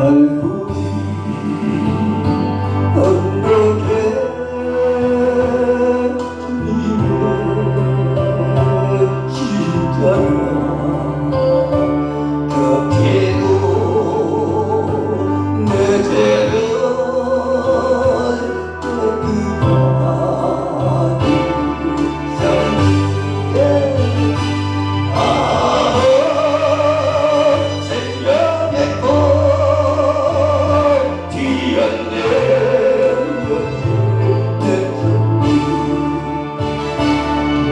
달구이 언덕에 주님의 십자가 겹치고 내 죄를 깨끗하니 성에 생명의 꽃 피었네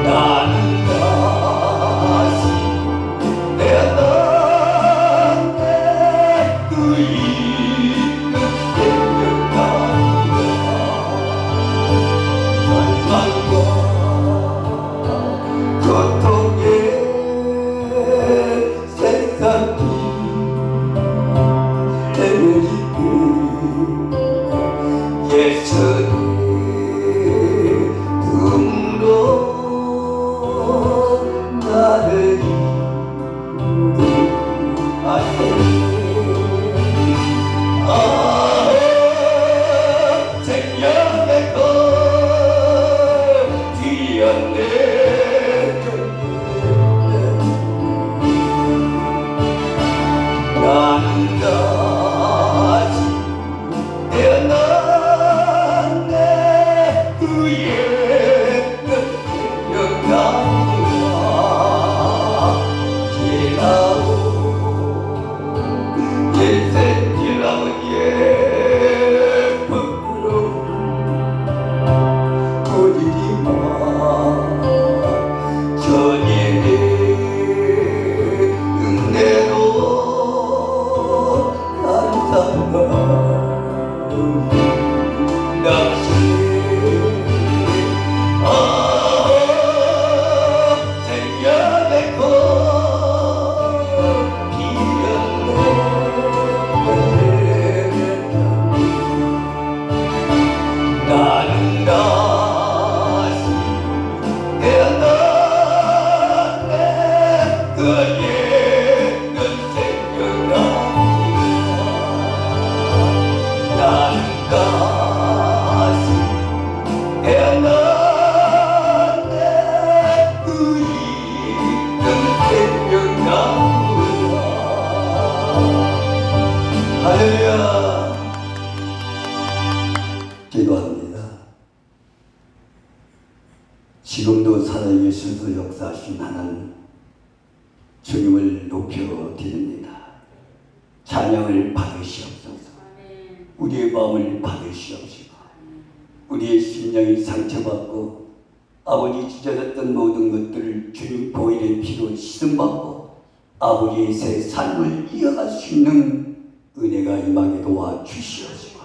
나는 다시 내었네 그 이름 생명나무가 절망과 고통의 세상이 헤매지고 예수의 품으로 나를 인도하네. 생명의 꽃 피었네 나는 다시 태어났네 그의 생명나무가 지나고 예생지나무 예쁘로 보지마 전인의 은혜로 감사가 생명의 꽃 피었네 나는 다시 태어났네 그 옛은 생명나무가 나는 다시 태어났네 그 이름 생명나무가 할렐루야. 기도합니다. 지금도 살아계셔서 역사하신 하나님 주님을 높여드립니다. 찬양을 받으시옵소서. 우리의 마음을 받으시옵시고 우리의 심령이 상처받고 아버지 찢어졌던 모든 것들을 주님 보혈의 피로 씻음받고 아버지의 새 삶을 이어갈 수 있는 은혜가 임하게 도와주시옵시고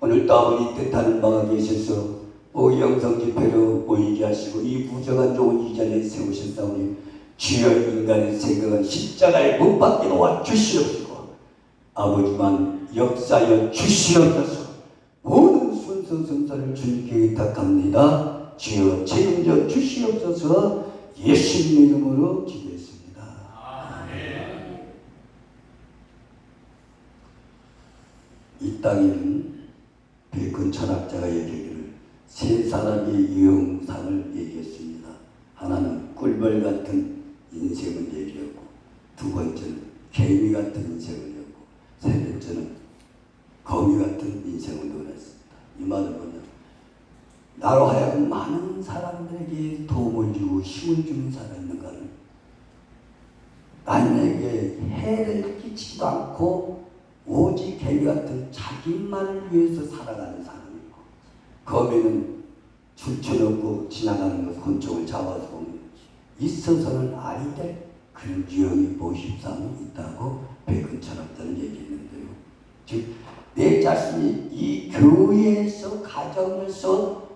오늘도 아버지 뜻하는 바가 계셔서 영성 집회로 모이게 하시고 이 부정한 좋은 이 자리에 세우셨사오니 주여 인간의 생각은 십자가에 못 박게 도와주시옵시고 아버지만 역사하여 주시옵소서. 모든 순서 순서를 주님께 의탁합니다. 주여 책임져 주시옵소서. 예수님 이름으로 기도했습니다. 아멘. 이 땅에는 베이컨 철학자가 얘기하기를 세 사람의 유형상을 얘기했습니다. 하나는 꿀벌 같은 인생을 얘기하고 두 번째는 개미 같은 인생을 얘기하고 세 번째는 거미 같은 인생을 논했습니다. 이 말은 뭐냐? 나로 하여금 많은 사람들에게 도움을 주고 힘을 주는 사람인가는 남에게 해를 끼치지도 않고 오직 개미 같은 자기만을 위해서 살아가는 사람이고 거미는 줄쳐놓고 지나가는 것 곤충을 잡아서 보면 있어서는 아니 될 그런 유형이 모십삼이 있다고 베이컨 철학자는 얘기했는데요. 즉 내 자신이 이 교회에서 가정에서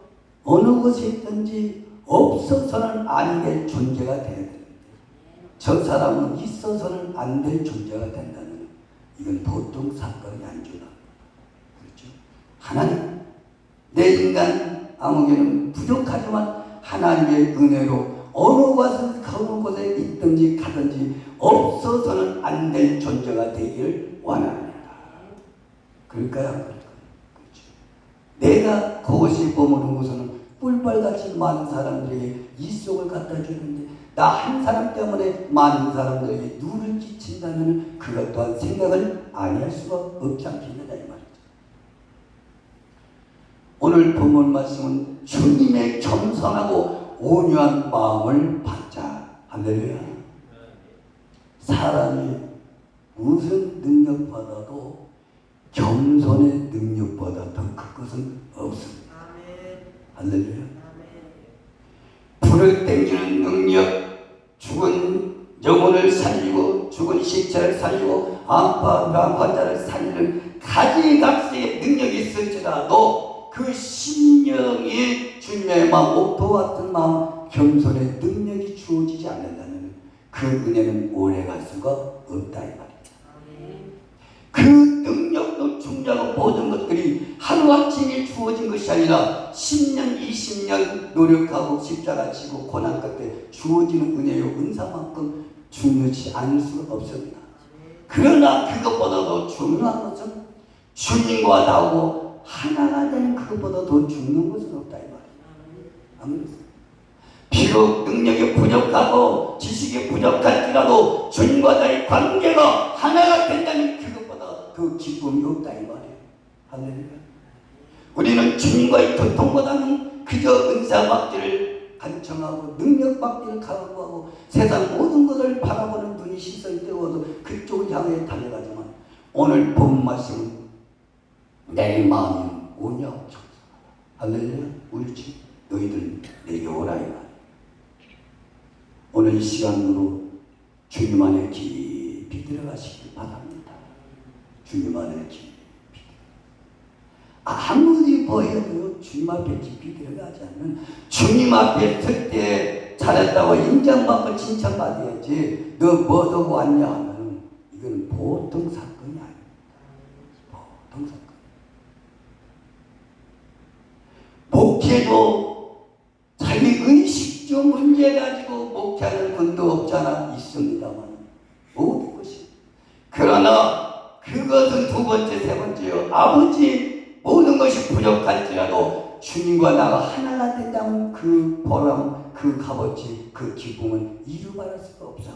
어느 곳에 있든지 없어서는 안 될 존재가 되어야 되는데 저 사람은 있어서는 안 될 존재가 된다면 이건 보통 사건이 아니죠. 그렇죠? 하나님, 내 인간 아무개는 부족하지만 하나님의 은혜로 어느 곳에 있든지 가든지 없어서는 안 될 존재가 되기를 원합니다. 그럴까요? 안 그럴까요? 그렇죠. 내가 그것이 머무는 곳은 꿀벌같이 많은 사람들에게 이 속을 갖다 주는데 나 한 사람 때문에 많은 사람들에게 누를 끼친다면 그것 또한 생각을 아니할 수가 없지 않겠느냐 이 말이죠. 오늘 본문 말씀은 주님의 겸손하고 온유한 마음을 받자. 할렐루야. 사람이 무슨 능력보다도 겸손의 능력보다 더 큰 것은 없습니다. 할렐루야. 불을 땡기는 능력, 죽은 영혼을 살리고 죽은 시체를 살리고 암파 환자를 살리는 가지각색의 능력이 있을지라도 그 심령이 주님의 마음, 옥토 같은 마음, 겸손의 능력이 주어지지 않는다면 그 은혜는 오래갈 수가 없다 이 말이죠. 그 능력도 중요하고 모든 것들이 하루아침에 주어진 것이 아니라 10년, 20년 노력하고 십자가 지고 고난 끝에 주어지는 은혜요 은사만큼 중요치 않을 수가 없습니다. 그러나 그것보다 더 중요한 것은 주님과 나하고 하나가 되는 그것보다 더 중요한 것은 없다 이 말이에요. 비록 능력이 부족하고 지식이 부족할지라도 주님과 나의 관계가 하나가 된다면 그것보다 더 기쁨이 없다 이 말이에요. 할렐루야. 우리는 주님과의 교통보다는 그저 은사받기를 간청하고 능력받기를 각오하고 세상 모든 것을 바라보는 눈이 시선이 되어서 그쪽을 향해 달려가지만 오늘 본 말씀은 내 마음이 온유하고 청소하다. 할렐루야. 옳지. 너희들 내게 오라 이 말이에요. 오늘 이 시간으로 주님 안에 깊이 들어가시길 바랍니다. 주님 안에 깊이 아무리 보여도 주님 앞에 깊이 들어가지 않으면 주님 앞에 설 때 잘했다고 인정받고 칭찬받아야지 너 뭐하고 왔냐 하면 이건 보통 사건이 아닙니다. 보통 사건. 목회도 자기 의식적 문제 가지고 목회하는 분도 없잖아. 있습니다만 모든 것이 그러나 그것은 두 번째 세 번째요. 아버지 모든 것이 부족할지라도 주님과 나가 하나가 된다면 그 보람, 그 값어치, 그 기쁨은 이루 말할 수가 없어.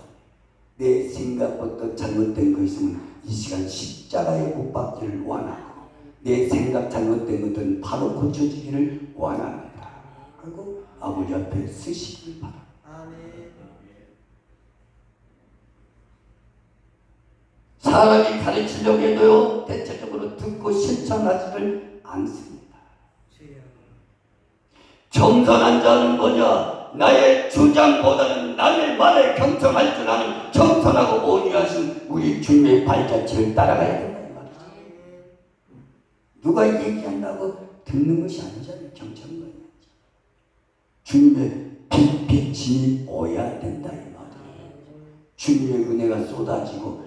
내 생각부터 잘못된 거 있으면 이 시간 십자가에 못 박기를 원하고 내 생각 잘못된 것들은 바로 고쳐지기를 원합니다. 그리고 아버지 앞에 쓰시길 바랍니다. 사람이 가르치려고 해도요 대체적으로 듣고 실천하지를 않습니다. 겸손한 자는 뭐냐? 나의 주장보다는 남의 말에 경청할 줄 아는 겸손하고 온유하신 우리 주님의 발자취를 따라가야 된다 이 말이죠. 누가 얘기한다고 듣는 것이 아니잖아요. 경청은 주님의 빛이 오야 된다 이 말이에요. 주님의 은혜가 쏟아지고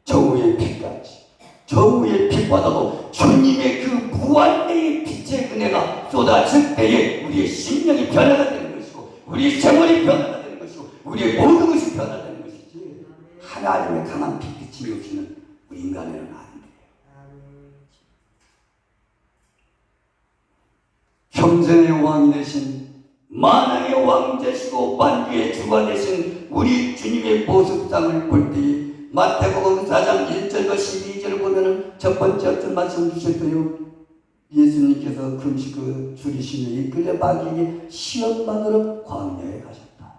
정오의 빛같이 정오의 빛보다도 주님의 그 무한대의 빛의 은혜가 쏟아질 때에 우리의 심령이 변화가 되는 것이고 우리의 생활이 변화가 되는 것이고 우리의 모든 것이 변화되는 것이지 하나님의 강한 빛이 없이는 우리 인간에는 안 돼요. 평생의 왕이 되신 만왕의 왕 되시고 만주의 주가 되신 우리 주님의 모습상을 볼 때에 마태복음 4장 1절과 12절을 보면 첫 번째 어떤 말씀 주셨어요. 예수님께서 금식을 줄이시며 이끌려 마귀에게 시험받으러 광야에 가셨다.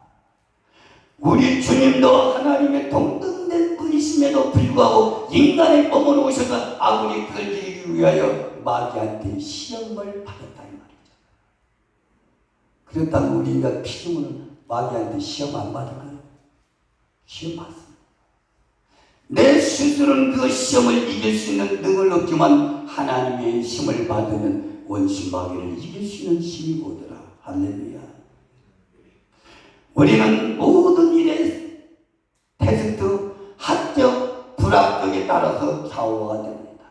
우리 주님도 하나님의 동등된 분이심에도 불구하고 인간의 몸으로 오셔서 아군이 그를 이기기 위하여 마귀한테 시험을 받았다 이 말이죠. 그렇다면 우리가 피조물은 마귀한테 시험 안 받을까요? 시험 받습니다. 내 스스로는 그 시험을 이길 수 있는 능을 없지만 하나님의 힘을 받으면 원수 마귀를 이길 수 있는 힘이 오더라. 할렐루야. 우리는 모든 일에 테스트, 합격, 불합격에 따라서 좌우가 됩니다.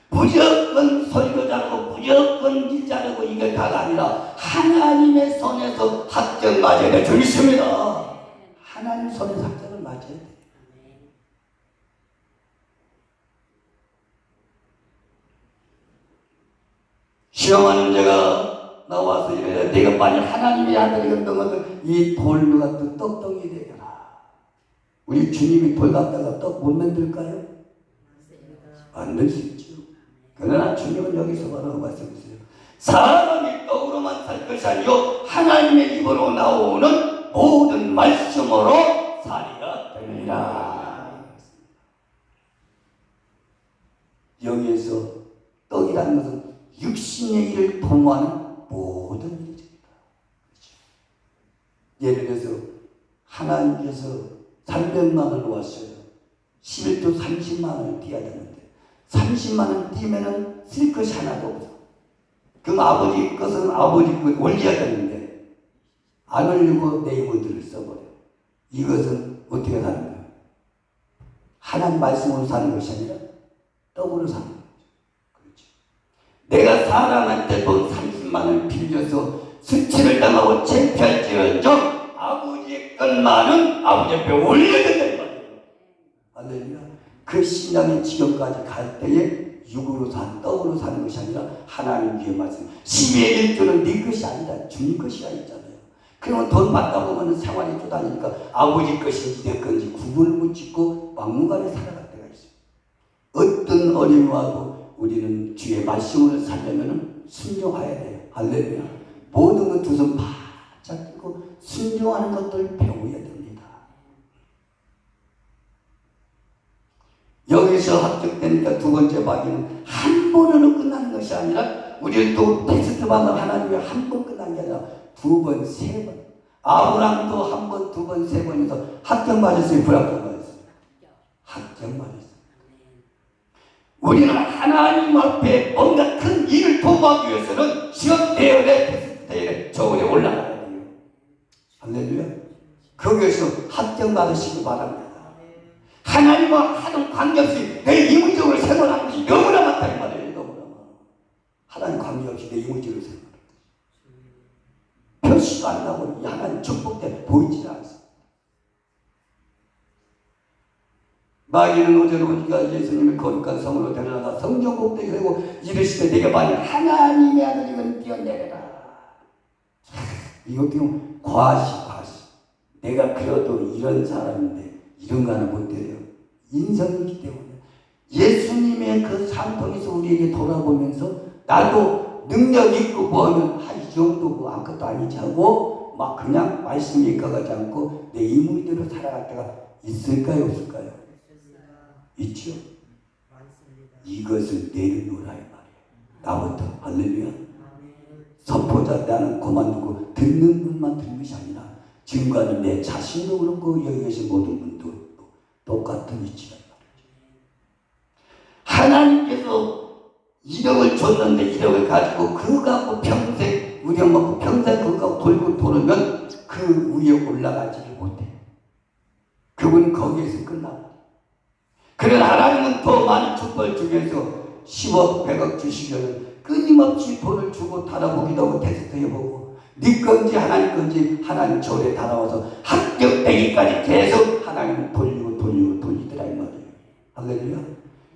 무조건 소리도 잘하고 무조건 일 잘하고 이게 다가 아니라 하나님의 손에서 합격 맞아야 될 줄 있습니다. 하나님 손에서 합격을 맞아야 돼. 시험하는 자가 나와서 이래 내가 만약 하나님의 아들이었던 이 돌 같은 떡덩이 되거라. 우리 주님이 돌 갖다가 떡 못 만들까요? 만들 수 있죠. 그러나 주님은 여기서 뭐라고 말씀하세요? 사람이 떡으로만 살 것이 아니요 하나님의 입으로 나오는 모든 말씀으로 살이라 되느니라. 여기에서 떡이라는 것은 육신의 일을 도모하는 모든 일입니다. 그렇죠? 예를 들어서 하나님께서 300만원을 놓았어요. 11조 30만원을 띄어야 되는데 30만원 띄면은 쓸 것이 하나도 없어. 그럼 아버지 것은 아버지 것 올려야 되는데 안 올리고 내 이모들을 써버려. 이것은 어떻게 사는 거야? 하나님 말씀으로 사는 것이 아니라 떡으로 사는 거죠. 그렇죠. 내가 사람한테 돈 30만원을 빌려서 수치를 당하고 창피할지언정 아버지의 것만은 아버지 앞에 올려야 된다는 말이에요. 할렐루야. 그 신앙의 지경까지 갈 때에 육으로 산 떡으로 사는 것이 아니라 하나님의 말씀. 심의 일조는 네 것이 아니다. 주님 것이야 있잖아요. 그러면 돈 받다 보면 생활이 쪼다니까 아버지 것인지 내 건지 구분을 못 짓고 막무가내 살아갈 때가 있어요. 어떤 어려움이 와도 우리는 주의 말씀을 살려면 순종해야 돼요. 할렐루야. 모든 것 두 손 바짝 펴고 순종하는 것들 배워야 됩니다. 여기서 합격되니까 두 번째 박이는 한 번으로 끝나는 것이 아니라 우리는 또 테스트 받는 하나님이 한 번 끝난 게 아니라 두 번, 세 번. 아브람도 한 번, 두 번, 세 번에서 합격 맞았어요? 불합격 맞았어요? 합격 맞았어요. 우리는 하나님 앞에 뭔가 큰 일을 도모하기 위해서는 시험 대열에 테스트 대열에 저울에 올라가야 돼요. 할렐루야. 거기에서 합격 받으시기 바랍니다. 하나님과 하는 관계없이 내 이물적으로 생활하는 것이 너무나 많다 이 말이에요. 너무나 많아. 하나님 관계없이 내 이물적으로 생활하는 것이 표시가 안 나고 하나님 축복 때문에 보이지 않습니다. 마귀는 어제 보니까 예수님을 거룩한 성으로 데려다가 성전 꼭대기 세고 이르시되 내가 만약 하나님의 아들이거든 뛰어내려라. 이것도 과시. 내가 그래도 이런 사람인데 이런 거 하나 못 때려요. 인성이기 때문에 예수님의 그 삶통에서 우리에게 돌아보면서 나도 능력 있고 뭐하면 이 정도 뭐 아무것도 아니지 하고 막 그냥 말씀에 가가지 않고 내 이물대로 살아갈 때가 있을까요? 없을까요? 있죠. 이것을 내려놓으라 이 말이에요. 나부터. 할렐루야. 선포자 나는 그만두고 듣는 분만 듣는 것이 아니라 지금까지 내 자신도 그렇고 여기 계신 모든 분도 똑같은 위치란 말이죠. 하나님께서 1억을 줬는데 1억을 가지고 그거 갖고 평생 우령 먹고 평생 그거 갖고 돌고 돌으면 그 위에 올라가지를 못해. 그분은 거기에서 끝나고. 그러나 하나님은 더 많은 축복을 주기 위해서 10억 100억 주시면 끊임없이 돈을 주고 달아보기도 하고 테스트해보고 네 건지 하나님 건지 하나님 절에 달아와서 합격되기까지 계속 하나님을 돌리더라 이 말이에요. 할렐루야.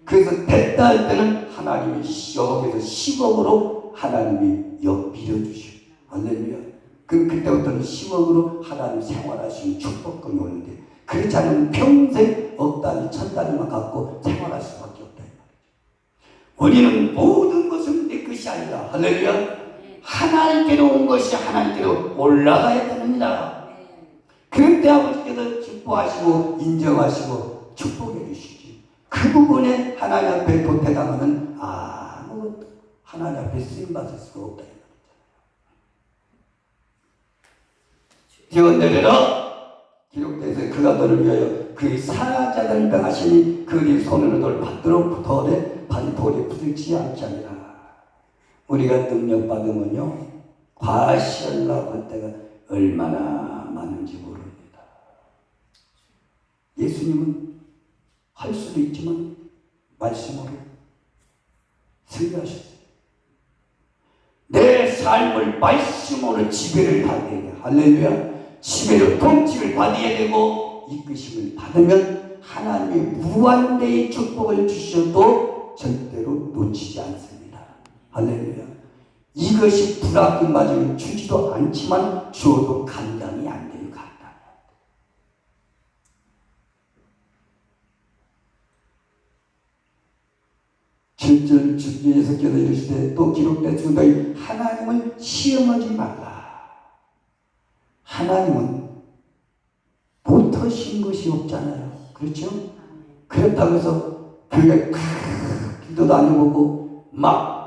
그래서 됐다 할 때는 하나님이 여기서 10억으로 하나님이 밀어주시고 할렐루야. 그럼 그때부터는 10억으로 하나님 생활할 수 있는 축복권이 오는데 그렇지 않으면 평생 억단위 천단위만 갖고 생활할 수밖에 없다 이 말이죠. 우리는 모든 것은 내 것이 아니라 할렐루야. 하나님께로 온 것이 하나님께로 올라가야 되느니라. 그럴 때 아버지께서 기뻐하시고 인정하시고 축복해 주시지. 그 부분에 하나님 앞에 도태당하면 아무것도 하나님 앞에 쓰임받을 수가 없다. 뛰어내려라. 기록돼서 그가 너를 위하여 그의 사자들을 명하시니 그의 손으로 너를 받도록 돌에 부딪히지 않지 않으라. 우리가 능력 받으면요 과시하려고 할 때가 얼마나 많은지 모릅니다. 예수님은 할 수도 있지만 말씀으로 승리하셨어요. 내 삶을 말씀으로 지배를 받아야 돼. 할렐루야. 지배로 통치를 받아야 되고 이끄심을 받으면 하나님의 무한대의 축복을 주셔도 절대로 놓치지 않습니다. 할렐루야. 그것이 불합리마저 주지도 않지만 주어도 감당이 안 돼요. 감당이 안 돼요. 칠절 주께서께서 이르시되 또 기록됐습니다. 하나님을 시험하지 말라. 하나님은 못하신 것이 없잖아요. 그렇죠? 그렇다고 해서 교회 기도도 안 해보고 막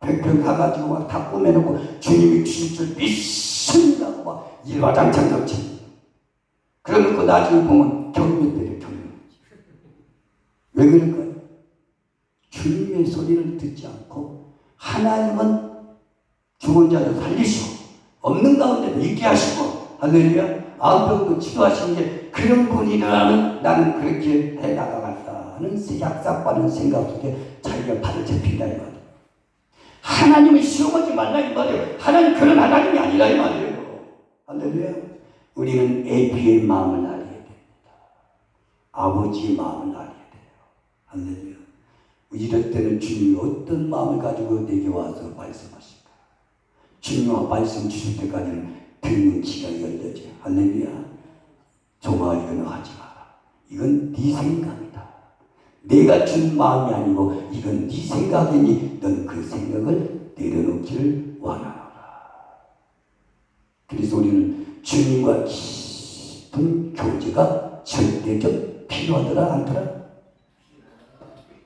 백평 가가지고 막 다 꾸며놓고 주님이 주실 줄 믿습니다고 막 일화장창 덮치. 그러놓고 나중에 보면 경매 때려 경매. 왜 그럴까요? 주님의 소리를 듣지 않고 하나님은 죽은 자를 살리시고 없는 가운데도 있게 하시고 할렐루야. 아무도 치료하신 게 그런 분이라는 나는 그렇게 해나가겠다 하는 약삭빠른 생각 속에 자기가 발을 잡힌다 이 말이에요. 하나님을 시험하지 말라 이 말이에요. 하나님 그런 하나님이 아니라 이 말이에요. 할렐루야. 우리는 애비의 마음을 알아야 됩니다. 아버지의 마음을 알아야 돼요. 할렐루야. 이럴 때는 주님이 어떤 마음을 가지고 내게 와서 말씀하실까? 주님과 말씀 주실 때까지는 듣는 귀가 열려져요. 할렐루야. 종아 이거는 하지 마라. 이건 네 생각이다. 내가 준 마음이 아니고 이건 네 생각이니 넌 그 생각을 내려놓기를 원하노라. 그래서 우리는 주님과 깊은 교제가 절대적 필요하더라 않더라?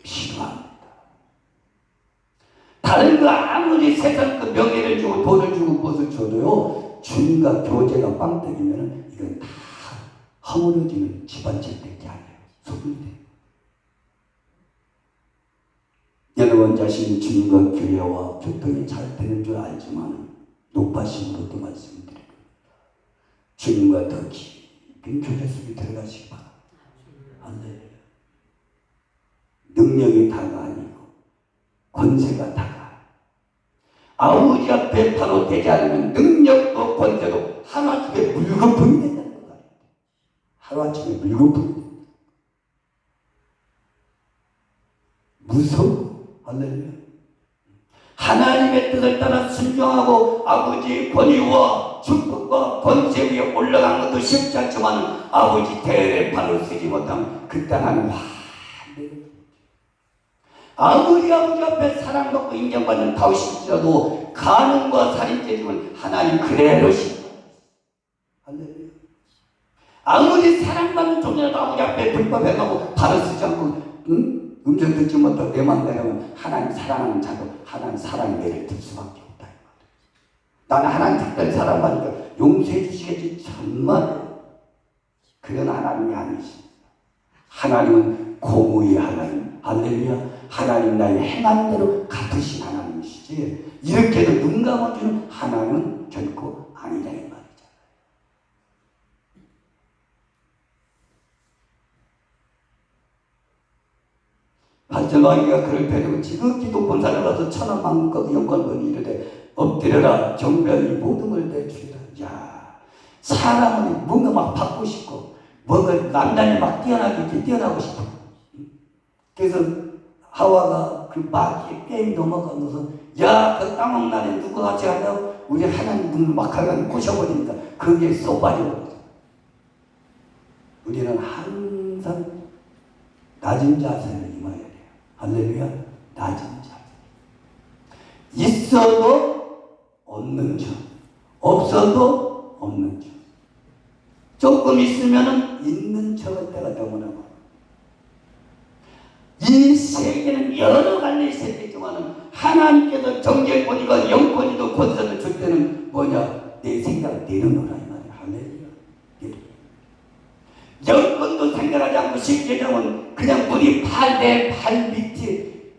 필요합니다. 다른 거 아무리 세상 그 명예를 주고 돈을 주고 무엇을 줘도요, 주님과 교제가 빵떡이면 이건 다 허물어지는 집안 절대가 아니에요. 소문이 돼요. 여러분 자신이 주님과 교회와 교통이 잘 되는 줄 알지만 높아심으로도 말씀드립니다. 주님과 더 깊은 교제 속에 들어가시기 바랍니다. 할렐루야. 능력이 다가 아니고 권세가 다가. 아버지 앞에 바로 되지 않으면 능력도 권세도 하루아침에 물거품이 된다는 거예요. 하루아침에 물거품이 된다. 무서워. 할렐루야. 하나님의 뜻을 따라 순종하고 아버지의 권위와 축복과 권세 위에 올라가는 것도 쉽지 않지만 아버지 대를 발을 쓰지 못하면 그 땅은 아무리 아버지 앞에 사랑받고 인정받는 다윗일지라도 간음과 살인죄지만 하나님 그대로 신뢰. 할렐루야. 아무리 사랑받는 존재라도 아버지 앞에 불법 행하고 발을 쓰지 않고 음성 듣지 못하고 내만 내려면 하나님 사랑하는 자도 하나님 사랑이 내를 들 수밖에 없다. 나는 하나님 특별히 사랑받으니까 용서해 주시겠지. 정말 그런 하나님이 아니십니다. 하나님은 공의의 하나님. 할렐루야. 하나님 나의 행하는 대로 갚으신 하나님이시지 이렇게도 눈 감아주는 하나님은 결코 아니라 이 말이잖아요. 발전왕이가 그를 배려고 지극히 높은 산에 가서 천하만국과 영광을 이르되 엎드려라 경배하니 모든 걸 내주리라. 야, 사람은 뭔가 막 받고 싶고 뭔가 남단에 막 뛰어나고 싶어. 그래서 하와가 그 마귀의 게임 넘어가면서 야, 그 땅옥난에 누구 같이 하냐고 우리 하나님 눈을 막 가면 꼬셔버립니다. 거기에 쏙빠져버려요. 우리는 항상 낮은 자세를 임해야 돼요. 할렐루야. 낮은 자세. 있어도 없는 척, 없어도 없는 척. 조금 있으면은 있는 척할 때가 너무나 많아. 이 세계는 여러 갈래 세계지만은 하나님께서 정죄권이고 영권이고 권세를 줄 때는 뭐냐? 내 생각을 내려놓으라 이 말이야. 할렐루야. 영권도 생각하지 않고 쉽게 되면 그냥 우리 내 발 밑에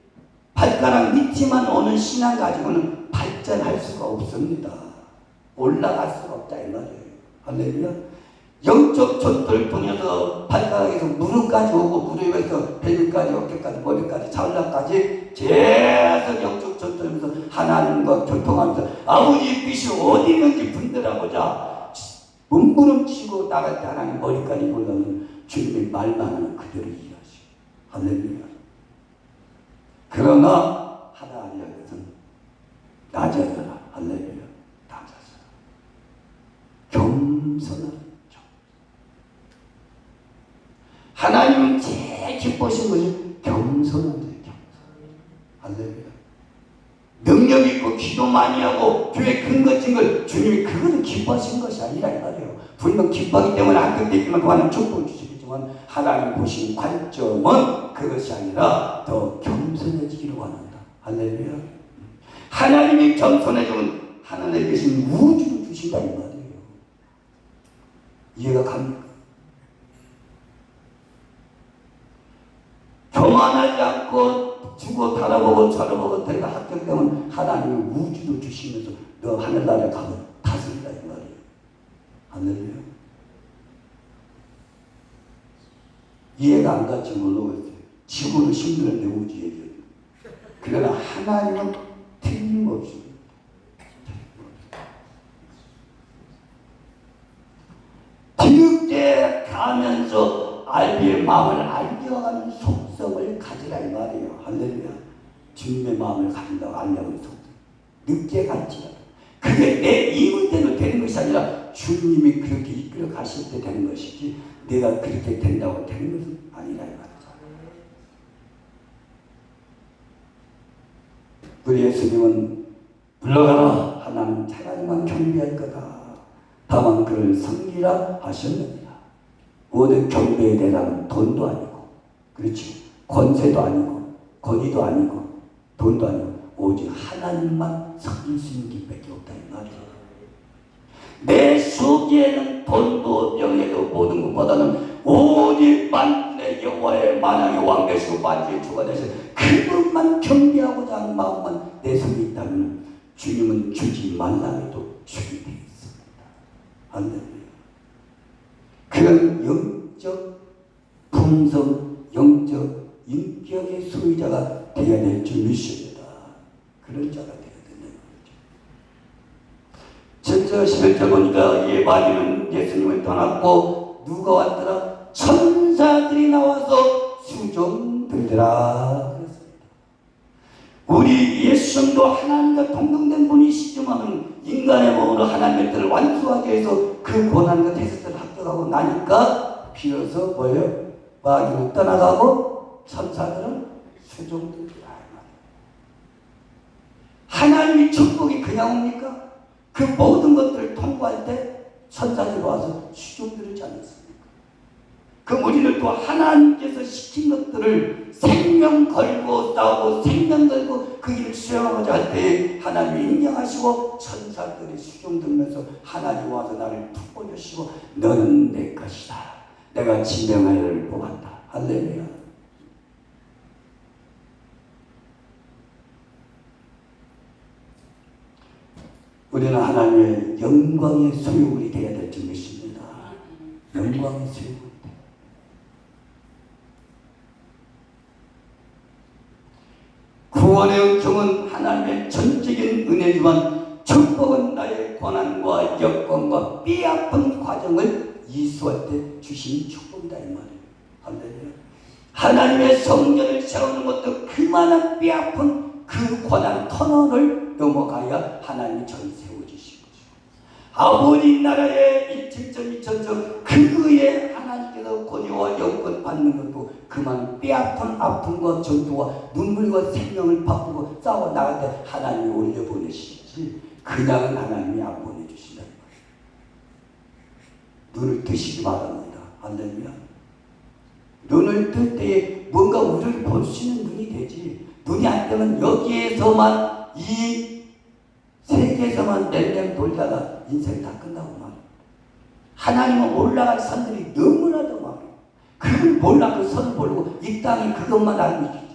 발가락 밑에만 오는 신앙 가지고는 발전할 수가 없습니다. 올라갈 수가 없다 이 말이에요. 할렐루야. 영적 전도를 통해서 발가락에서 무릎까지 오고 무릎에서 배까지 어깨까지 머리까지 자울락까지 계속 영적 전도하면서 하나님과 교통하면서 아버지의 뜻이 어디 있는지 분별하고자 몸부림치고 나갈 때 하나님 머리까지 올라오는 주님의 말만 하는 그대로 이해하시고 할렐루야. 그러나 하나님의 것은 낮아져라. 겸손한 자. 하나님은 제일 기뻐하신 것이 겸손한 자예요. 할렐루야. 능력 있고 기도 많이 하고 교회 큰 것 진 걸 주님이 그거는 기뻐하신 것이 아니라 이 말이에요. 분명 기뻐하기 때문에 합격됐지만 그만한 축복을 주시겠지만 하나님 보신 관점은 그것이 아니라 더 겸손해지기를 원한다. 할렐루야. 하나님이 겸손해지면 하나님에 계신 우주를 주신다 이 말이에요. 이해가 갑니까? 교만하지 않고 주고 달아보고 저러보고 내가 합격되면 하나님이 우주도 주시면서 너 하늘나라에 가면 다스린다 이 말이에요. 할렐루야. 이해가 안 갔지 모르겠어요. 지구는 힘들었는데 우주 얘기예요. 그러나 하나님은 틀림없이 뒤늦게 가면서 알비의 마음을 알려가는 속성을 가지라 이 말이에요. 할렐루야. 주님의 마음을 가진다고 알려가는 속성. 늦게 갈지라도 그게 내 이문대로 되는 것이 아니라 주님이 그렇게 이끌어 가실 때 되는 것이지 내가 그렇게 된다고 되는 것은 아니라 이 말이죠. 우리 예수님은 물러가라 하나님 차라리만 경배할 거다. 다만 그를 섬기라 하셨느니라. 모든 경배의 대상은 돈도 아니고, 그렇지? 권세도 아니고, 권위도 아니고, 돈도 아니고, 오직 하나님만 섬길 수 있는 길밖에 없다 이 말이야. 내 수기에는 돈도 명예도 모든 것보다는 오직 만군의 여호와의 만왕의 왕 되시고 만주의 주가 되시고 그것만 경배하고자 하는 마음만 내 속에 있다면 주님은 주지 말라 해도 주게 돼 있습니다. 할렐루야. 그런 영적 품성, 영적 인격의 소유자가 되어야 될 줄 믿습니다. 그런 자가 되어야 된다는 거죠. 7절 11절 보니까 이 마귀는 예수님을 떠났고 누가 왔더라? 천사들이 나와서 수종들더라 그랬습니다. 우리 예수님도 하나님과 동등된 분이시지만 인간의 몸으로 하나님의 뜻을 완수하기 위해서 그 고난과 테스트를 합격하고 나니까 비로소 뭐예요? 마귀는 떠나가고 천사들은 수종들더라. 하나님의 축복이 그냥 옵니까? 그 모든 것들을 통과할 때 천사들이 와서 수종들지 않았습니까? 그 우리를 또 하나님께서 시킨 것들을 생명 걸고 싸우고 생명 걸고 그 일을 수행하고자 할 때 하나님이 인정하시고 천사들이 수종들면서 하나님 와서 나를 푹 보여주시고 너는 내 것이다. 내가 지명하여를 뽑았다. 할렐루야. 우리는 하나님의 영광의 소유물이 되어야 될 줄 믿습니다. 영광의 소유물. 구원의 은총은 하나님의 전적인 은혜지만 축복은 나의 고난과 역경과 뼈아픈 과정을 이수할 때 주신 축복이다 이 말이에요. 할렐루야. 하나님의 성전을 세우는 것도 그만한 뼈아픈 그 고난 터널을 넘어가야 하나님이 저를 세워주신 거죠. 아버지 나라의 1천 2천점 그의 하나님께서 권위와 영권 받는 것도 그만 뼈아픈 아픔과 전투와 눈물과 생명을 바꾸고 싸워 나갈 때 하나님이 올려보내시지 그냥은 하나님이 안 보내주신다. 눈을 뜨시기 바랍니다. 할렐루야. 눈을 뜰 때에 뭔가 우리를 볼 수 있는 눈이 되지. 눈이 안 되면 여기에서만 이 세계에서만 낼렘 돌다가 인생 다 끝나고 말. 하나님은 올라갈 산들이 너무나도 많아. 그걸 몰라 그 선을 모르고 이 땅이 그것만 알고 있지.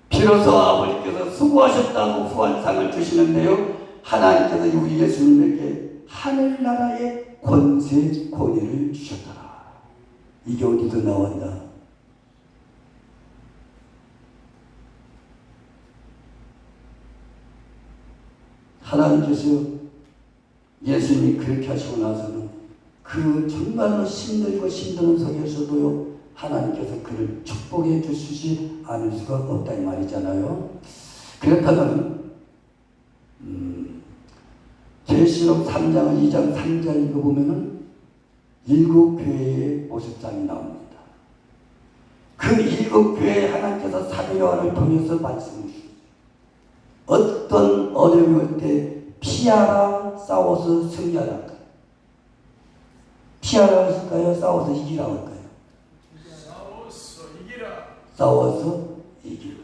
비로소 아버지께서 수고하셨다고 후한상을 주시는데요. 하나님께서 우리 예수님에게 하늘나라의 권세, 권위를 주셨더라. 이게 어디서 나왔나? 하나님께서 예수님이 그렇게 하시고 나서는 그 정말로 힘들고 힘든 속에서도요 하나님께서 그를 축복해 주시지 않을 수가 없다 이 말이잖아요. 그렇다면 계시록 3장 2장 3장 읽어보면은 7교회의 모습상이 나옵니다. 그 7교회 하나님께서 사도 요한을 통해서 말씀을 주셨어요. 어떤 어려움이 올 때 피하라 싸워서 승리하라 할까요? 피하라 할까요? 싸워서 이기라 할까요? 싸워서 이기라.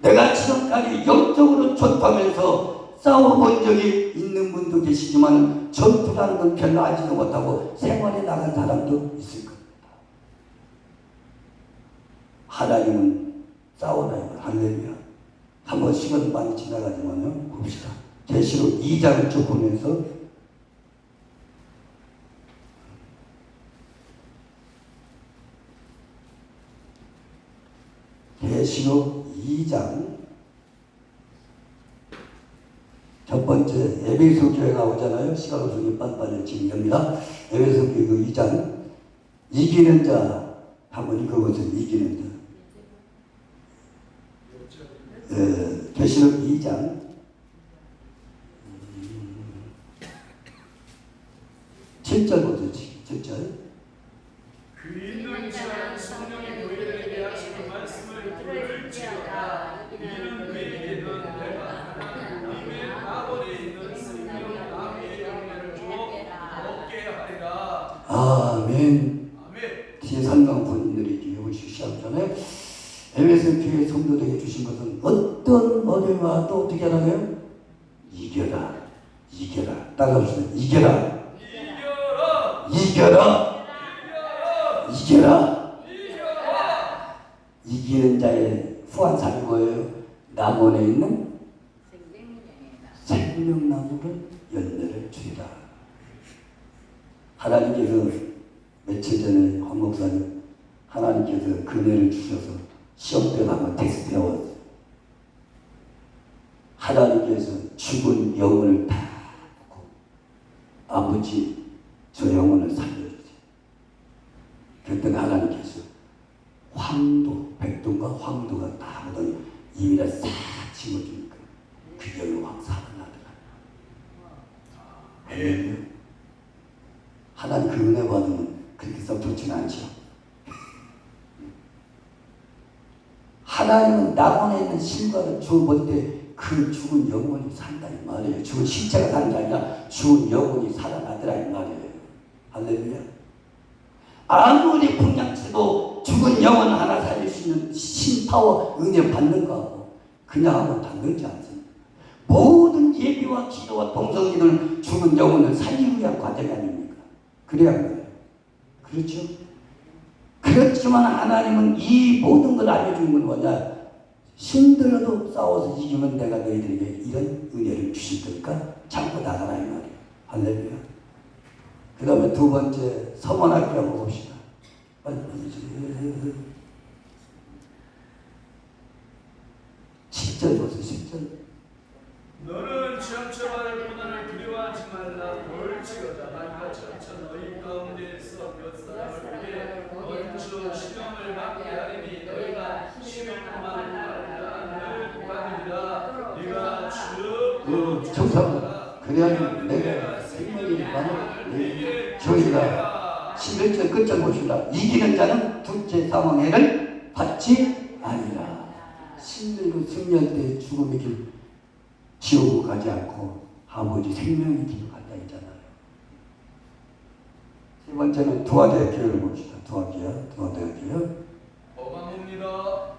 내가 지금까지 영적으로 전투하면서 싸워본 적이 있는 분도 계시지만 전투라는 건 별로 알지도 못하고 생활에 나간 사람도 있을 겁니다. 하나님은 싸우나요? 할렐루야. 한번 시간 많이 지나가지만요. 봅시다. 계시록 2장을 쭉 보면서 계시록 2장 첫 번째 에베소 교회 나오잖아요. 시간 없으니 빨리빨리 진행합니다. 에베소 교회 그 2장 이기는 자 한번 읽어보세요. 이기는 자. 계시록 2장 7절 보세요. 7절. 그 있는 자는 성령의 너희에게 하시는 말씀을 들을지어다. 이는 그에게는 내가 하나님의 아버지에 있는 생명 나무의 열매를 주어 먹게 하리라. 아멘. 아멘. 뒤에 설명 본인들이 배우시기 시작하잖아요. 에베소 교회 성도들에게 주신 것은 어떤 어려움이 와도 어떻게 하나요? 이겨라. 이겨라. 따라합시다. 이겨라. 이겨라. 이겨라. 이겨라. 이겨라. 이기는 자의 후한상이 뭐예요? 낙원에 있는 생명나무를 열매를 주리라. 하나님께서 며칠 전에 황 목사님 하나님께서 그네를 주셔서 시험 때 한번 텍스트 배웠어요. 하나님께서 죽은 영혼을 다 놓고 아버지 저 영혼을 살려주세요. 그랬더니 하나님께서 황도, 백동과 황도가 다 묻은 이미를 싹 집어주니까 그 영혼 확 살아나더라고요. 하나님 그 은혜 받으면 그렇게 썩 좋지는 않죠. 하나님은 낙원에 있는 실과를 주어볼 때 그 죽은 영혼이 산다 이 말이에요. 죽은 실체가 사는 게 아니라 죽은 영혼이 살아나더라 이 말이에요. 할렐루야. 아무리 풍량치도 죽은 영혼 하나 살릴 수 있는 신파워 은혜 받는 거하고 그냥 하면 다르지 않습니다. 모든 예비와 기도와 동성기도는 죽은 영혼을 살리기 위한 과정이 아닙니까? 그래야 해요. 그렇죠? 그렇지만 하나님은 이 모든 걸 알려주는 건 뭐냐? 힘들어도 싸워서 이기면 내가 너희들에게 이런 은혜를 주실 테니까 참고 나가라 이 말이에요. 할렐루야. 그 다음에 두 번째 서원하기를 한번 봅시다. 10절 보세요. 10절. 너는 지향처받을 고난을 두려워하지 말라. 볼지어다 말과 천천 너희 가운데에서 몇 사람을 위해 먼저 시험을 받게 하리니 너희가 시험만 받으리라. 네가 주 정상 그래야 내가 생명이 많아. 저희가 11절 끝장 보시라. 이기는 자는 둘째 사망해를 받지 아니라. 힘들고 승리할 때 죽음의 길 지옥으로 가지 않고 아버지 생명의 길로 간다 있잖아요. 세 번째는 두아대 교회를 봅시다. 두아대 교회. 어감입니다.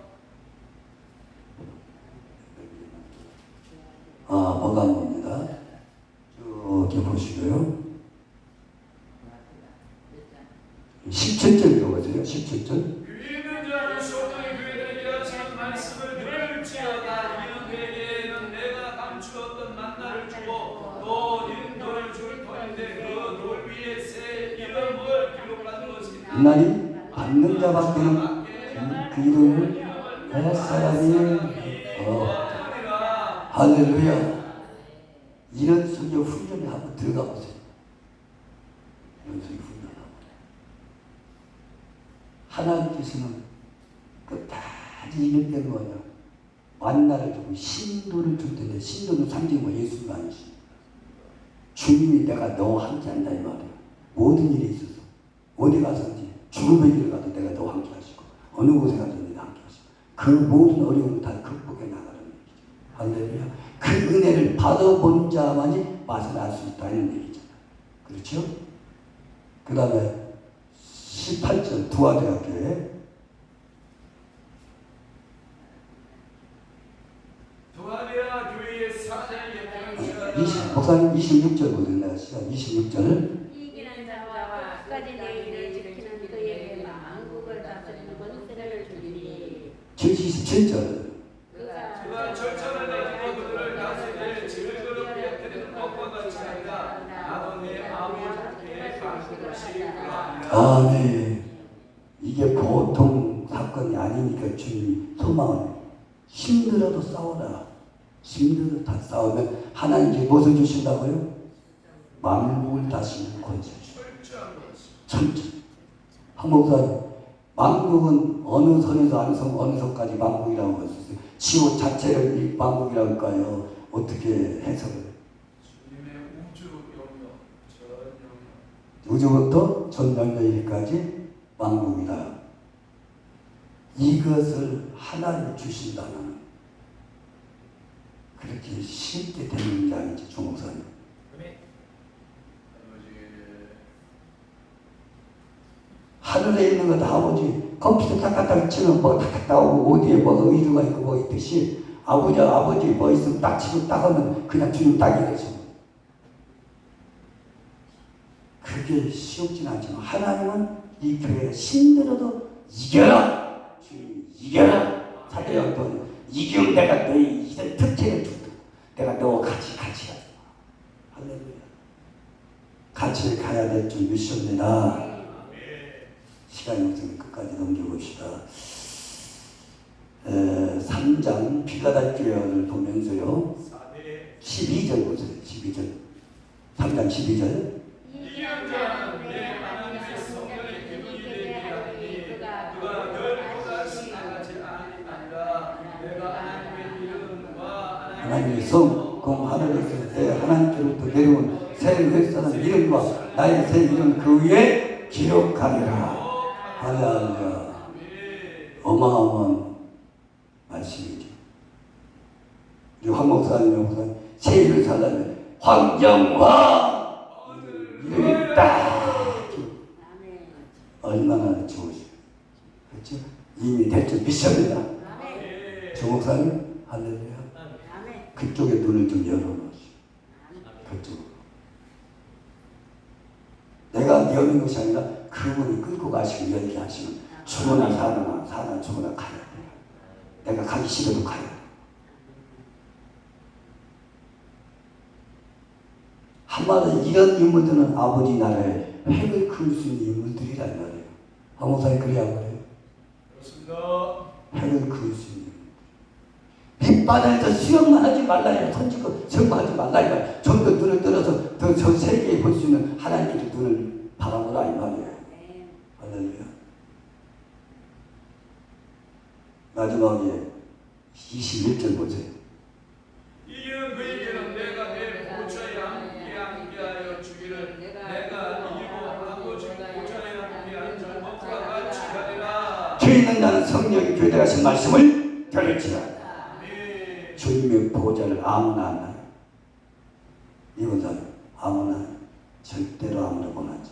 버가모입니다. 쭉 이렇게 보시고요. 17절 읽어보세요. 17절. 위는 자는 소망의 교회들에게 하시는 말씀을 들을지어다. 이는 그에게는 내가 감추었던 만나를 주고 또 인도를 줄 터인데 그 돌 위에 새 이름을 기록한 것이다. 이날이 받는 자밖에는 그 이름을 할 사람이 할렐루야. 이런 속에 훈련에 한번 들어가 보세요. 이런 속에 훈련하고 하나님께서는 끝까지 이길 때 뭐냐? 만나를 주고 신도를 줄 텐데, 신도는 상징이 뭐 예수가 아니시. 주님이 내가 너와 함께 한다 이 말이야. 모든 일에 있어서 어디 가서든지 죽음의 길을 가도 내가 너와 함께 하시고 어느 곳에 가든지 내가 함께 하시고 그 모든 어려움을 다 극복해 나가는 얘기죠. 할렐루야. 그 은혜를 받아본 자만이 맛을 알 수 있다는 얘기잖아. 그렇죠? 그 다음에 18절 두아대학교에 두아디아 교회의 사장의 목사님 26절 보세요. 내가 시간 26절. 이기는 자와 끝까지 내 일을 지키는 그에게 만국을 다스리는 권세를 주리니 27절. 그가 절차를 가지고 그들을 다스리되 즐거롭게 드리는 것과 같이 하리라. 나도 내 아버지께 방식으시리라. 아멘. 이게 보통 사건이 아니니까 주님이 소망을 힘들어도 싸워라. 힘들어도 다 싸우면 하나님께 무엇을 주신다고요? 만국을 다스리는 권세. 철저. 한목사님, 만국은 어느 선에서 어느 선까지 만국이라고 할 수 있어요? 지구 자체를 이 만국이라고 할까요? 어떻게 해석을? 주님의 우주 영역, 전 영역. 우주부터 전 영역까지 만국이다. 이것을 하나님 주신다면 그렇게 쉽게 되는 게 아니지, 주목사님. 하늘에 있는 것 아버지 컴퓨터 딱딱딱 치면 뭐 딱딱 나오고 어디에 뭐가 의류가 있고 뭐 있듯이 아버지 뭐 있으면 딱 치고 딱 하면 그냥 주님 딱이 되죠. 그게 쉽진 않지만 하나님은 이 교회가 힘들어도 이겨라. 주님 이겨라. 사도행전 이기면 내가 너희 이런 특징을 준다. 내가 너와 같이 가자. 할렐루야. 같이 가야 될 줄 믿습니다. 시간이 없으면 끝까지 넘겨봅시다. 3장 비가다교회를 보면서요. 12절 보세요. 12절. 3장 12절. 이기는 자는 내 하나님의 성전의 기둥이 되게 하리니 그가 결코 신하지 아니하리라. 내가 하나님의 이름과 하나님의 성, 그 하늘에서 내 하나님께로부터 내려온 새 햇사람 이름과 나의 새 이름 그 위에 기록하리라. 할렐루야. 어마어마한 말씀이죠. 우리 황 목사님, 새 일을 살려면 황정화 이름이 딱 얼마나 좋으시죠. 그렇죠? 이미 될 줄 믿습니다. 조 목사님, 할렐루야. 그쪽에 눈을 좀 열어놓으시오. 그쪽으로. 내가 여는 것이 아니라 그분이 끌고 가시고 열게 하시면 죽으나 사나 죽으나 가야 돼. 내가 가기 싫어도 가야 돼. 한마디로 이런 인물들은 아버지 나라에 획을 그을 수 있는 인물들이란 말이에요. 한목사님 그래야 말해요. 그렇습니다. 획을 그을 수 있는 밑바닥에서 수영만 하지 말라요. 선지고 정말하지 말라요. 좀 더 눈을 들어서 더 저 세계에 볼 수 있는 하나님께서 눈을 바라보라 이 말이에요. 할렐루야. 마지막에 21절 보세요. 이기는 그에게는 내가 내 보좌에 함께하여 주기를 내가 이기고 아버지 보좌에 함께 앉아 먹과 같이 하리라. 죄 있는 자는 성령이 교회에 가신 말씀을 들을지라. 주님의 보좌를 아무나 안 나요. 이번 사람 아무나 절대로 아무나 못하지.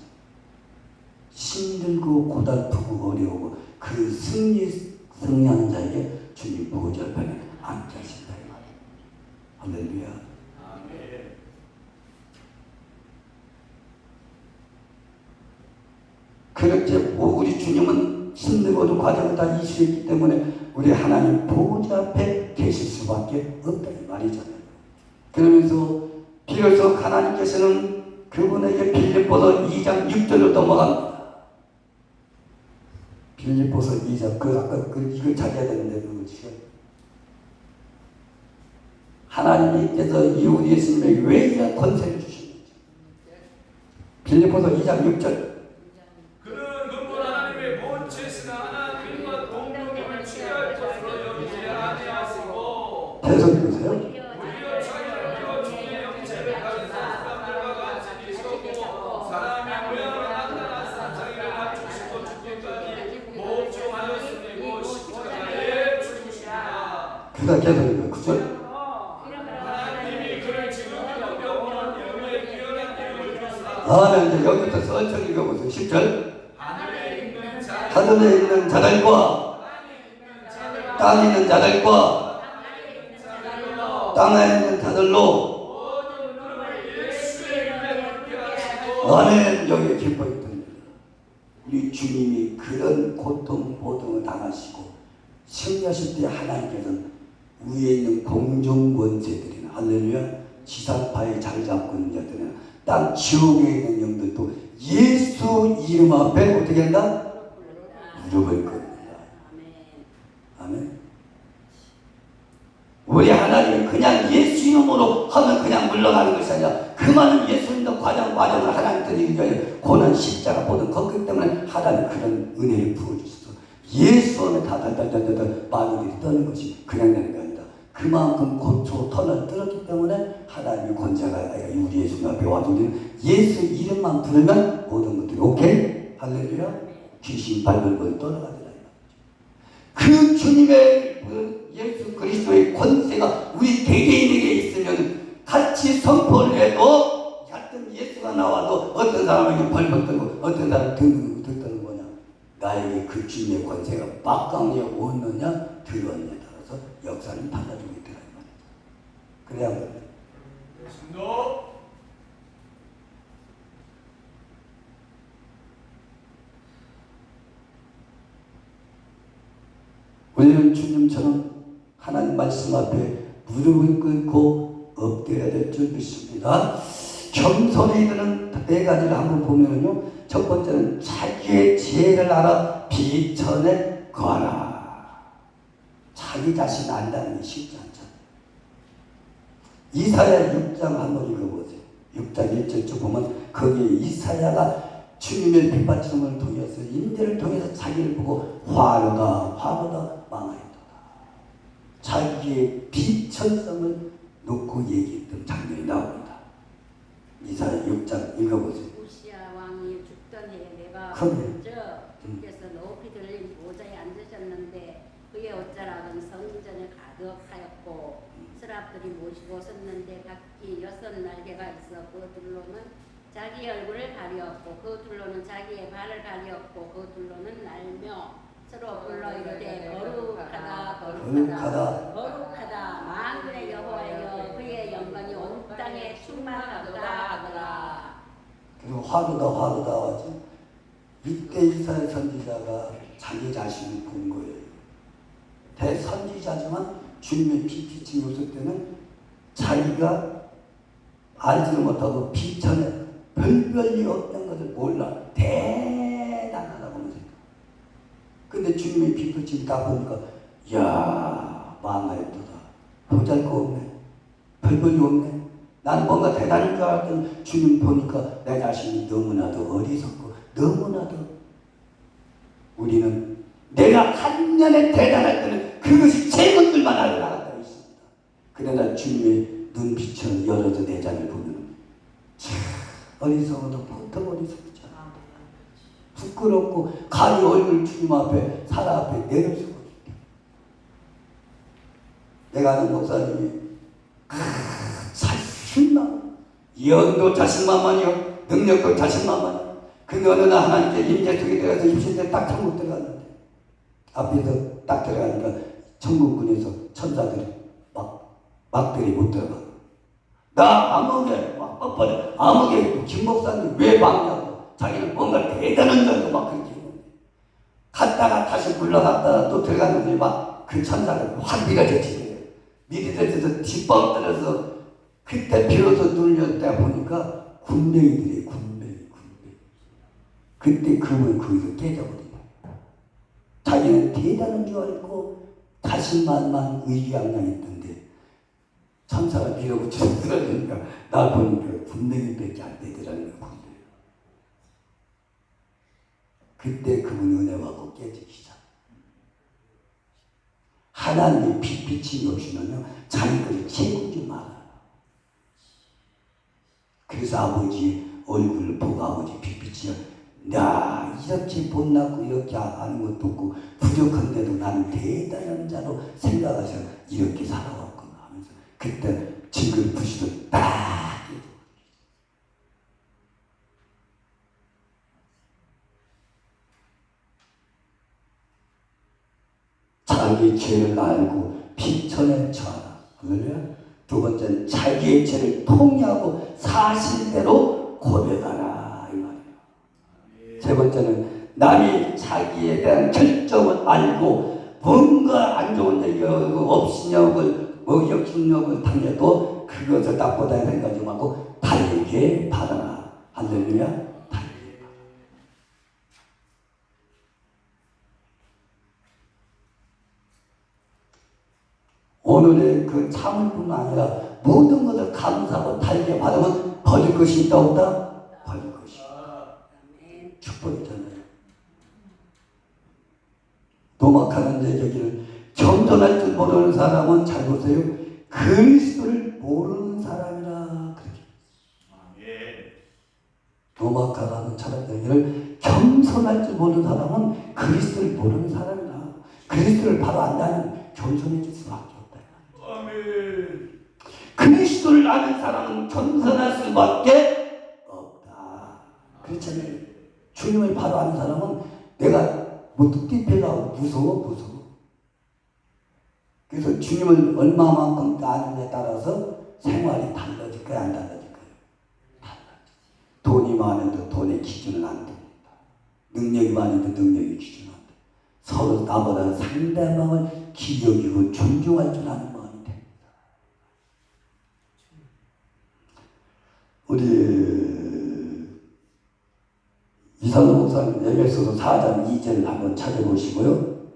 힘들고 고달프고 어려우고 그 승리하는 자에게 주님 보좌 편에 앉아 계신다 이 말이에요. 할렐루야. 아멘. 그렇게 우리 주님은 힘들고도 과정을 다 이수했기 때문에 우리 하나님 보좌 앞에 계실 수밖에 없다 이 말이잖아요. 그러면서 비로소 하나님께서는 그분에게 빌립보서 2장 6절로 넘어갑니다. 빌립보서 2장 아까 이걸 찾아야 되는데 그 시간. 하나님께서 이웃 예수님에게 왜 이런 권세를 주시는지. 빌립보서 2장 6절. 그는 근본 하나님의 본체시나 그가 계속 읽어요. 그죠? 하나님이 그를 지극히도 명령한 영의 뛰어난 이름을 주사 다음에 이제 여기부터 천천히 읽어보세요. 10절. 하늘에 있는 자 하늘에 있는 자들과 땅에 있는 자들과 땅에 있는 자들로 모든 무릎을 예수의 이름에 꿇게 하시고 아멘. 여기에 기뻐 있던 우리 주님이 그런 고통 보통을 당하시고 승리하실 때 하나님께서는 위에 있는 공중 권세들이나 할렐루야 지상파에 자리 잡고 있는 자들이나 땅 지옥에 있는 영들도 예수 이름 앞에 어떻게 한다? 무릎을 꿇는다. 아멘. 우리 하나님은 그냥 예수 이름으로 하면 그냥 물러가는 것이 아니라 그 많은 예수 믿는 과정을 하나님 드리기 고난 십자가 보던 거기 때문에 하나님 그런 은혜를 부어주셔서 예수 안에 다달달달달 마귀들이 떠는 것이 그냥 되는 게 아니다. 그만큼 고초 터널 뚫었기 때문에 하나님의 권세가 우리 예수 앞에 와서 예수 이름만 부르면 모든 것들이 오케이? 할렐루야? 귀신 발벌벌 떠나가더라. 그 주님의 그 예수 그리스도의 권세가 우리 개개인에게 있으면 같이 선포를 해도 같은 예수가 나와도 어떤 사람에게 벌벌 떨고 어떤 사람은 등 떠는 거냐 나에게 그 주님의 권세가 막강하게 오느냐 들어왔느냐에 따라서 역사는 달라지고 있더라 이 말이죠. 그래야 합니다. 너 우리는 주님처럼 하나님 말씀 앞에 무릎을 꿇고 엎드려야 될 줄 믿습니다. 겸손에 이르는 네 가지를 한번 보면요. 첫 번째는 자기의 지혜를 알아 비천에 거하라. 자기 자신 안다는 게 쉽지 않죠. 이사야 6장 한번 읽어보세요. 6장 1절 쭉 보면 거기에 이사야가 주님의 빗받침을 통해서 인대를 통해서 자기를 보고 화로다 망하였도다. 자기의 비천성을 놓고 얘기했던 장면이 나옵니다. 이사야 6장 읽어보세요. 우시야 왕이 죽던 해에 내가 그럼요. 먼저 주께서 높이 들린 보좌에 앉으셨는데 그의 옷자락은 성전에 가득하였고 스랍들이 모시고 섰는데 각기 6날개가 있어 그 둘로는 자기 얼굴을 가리었고 그 둘로는 자기의 발을 가리었고 그 둘로는 날며 서로 불러 이르되 거룩하다 거룩하다 거룩하다 만군의 여호와여 그의 영광이 온 땅에 충만하도다 하더라. 그리고 화로다 하지. 이때 이사야 선지자가 자기 자신을 본 거예요. 대선지자지만 주님의 빛이 있을 때는 자기가 알지를 못하고 비천에 별별이 없는 것을 몰라. 대단하다고 하면서. 근데 주님의 빛을 다 보니까 이야 망하였도다. 보잘것없네. 별별이 없네. 난 뭔가 대단한 줄 알았더니 주님 보니까 내 자신이 너무나도 어리석고 너무나도 우리는 내가 한 년에 대단할 때는 그것이 제 것들만 알아나갔다고 있습니다. 그러나 주님의 눈빛을 열어서 내 자를 보면 참 어리석어도 보통 어리석지 않아. 부끄럽고 가히 얼굴 주님 앞에 사람 앞에 내려서고 있다. 내가 아는 목사님이 자신만 연도 자신만만이요 능력도 자신만만이요. 근데 어느 날 하나님께 임재 속에 들어가서 입신대 딱 천국 들어갔는데 앞에서 딱 들어가니까 천국군에서 천사들이 막들이 못 들어가. 나 아무개 막 뻔뻔해. 아무개 김 목사님 왜 막냐고. 자기는 뭔가 대단한 줄 알고 막 그렇게 했는데 갔다가 다시 물러갔다가 또 들어갔는데 막 그 천사가 확 밀어졌지. 밀어져서 뒷범 떨어서 그때 비로소 눈을 떼 보니까 군뱅이들이 군뱅이. 그때 그분 거기서 깨져버린 거야. 자기는 대단한 줄 알고 자신만만 의기양양했던데 천사가 밀어붙여 쓰러지니까 나 보니까 군뱅이밖에 안 되더라는 거야. 그때 그분 은혜 받고 깨지기 시작. 하나님의 빛이 오시면요 자기 것을 채우지 말아요. 그래서 아버지 얼굴을 보고 아버지 빛이요 나 이렇게 못났고 이렇게 하는 것도 없고 부족한데도 나는 대단한 자로 생각하셔 이렇게 살아왔구나 하면서 그때 징글부시도 딱 자기 죄를 알고 비천에 처하라. 두 번째는 자기의 죄를 통회하고 사실대로 고백하라 이 말이에요. 세 번째는 남이 자기에 대한 결정을 알고 뭔가 안 좋은 얘기 업신여을 역신여을 당해도 그것을 나쁘다 생각하지 말고 달게 받아라. 할렐루야. 오늘의 그 참을뿐만 아니라 모든 것을 감사하고 달게 받으면 버릴 것이 있다 없다? 버릴 것이 축복이잖아요. 도막하는 얘기를 겸손할 줄 모르는 사람은 잘 보세요. 그리스도를 모르는 사람이라 그렇게. 도막하라는 차라리 얘기를 겸손할 줄 모르는 사람은 그리스도를 모르는 사람이라. 그리스도를 바로 안다면 겸손해질 수밖에 없다. 그리스도를 아는 사람은 겸손할 수밖에 없다. 그렇잖아요. 주님을 바로 아는 사람은 내가 뭐 띠빼가 무서워. 그래서 주님을 얼마만큼 아느냐에 따라서 생활이 달라질 거야 안 달라질 거야? 달라져. 돈이 많아도 돈의 기준은 안 됩니다. 능력이 많아도 능력의 기준은 안 됩니다. 서로 나보다 상대방을 기여기고 존중할 줄 아는 마음이 됩니다. 우리 이상호 목사님 에베소서 4장 2절을 한번 찾아보시고요.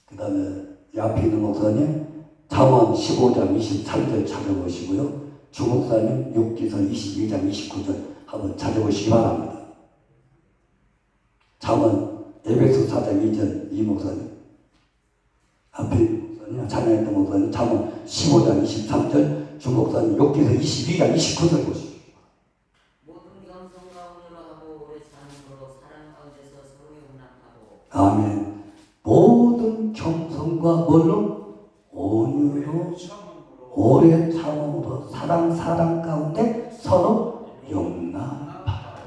그 다음에 옆에 있는 목사님 잠언 15장 23절 찾아보시고요. 주 목사님 욥기서 22장 29절 한번 찾아보시기 바랍니다. 잠언 에베소 4장 2절 이 목사님 앞에 목사님 찬양했던 목사님 잠언 15장 23절 주 목사님 욥기서 22장 29절 보시고 모든 겸손과 온유하고 오래 사는 거로 사랑 가운데서 서로 용납하고 아멘. 모든 겸손과 뭘로? 온유로 오래 참음으로 사랑 가운데 서로 용납하고.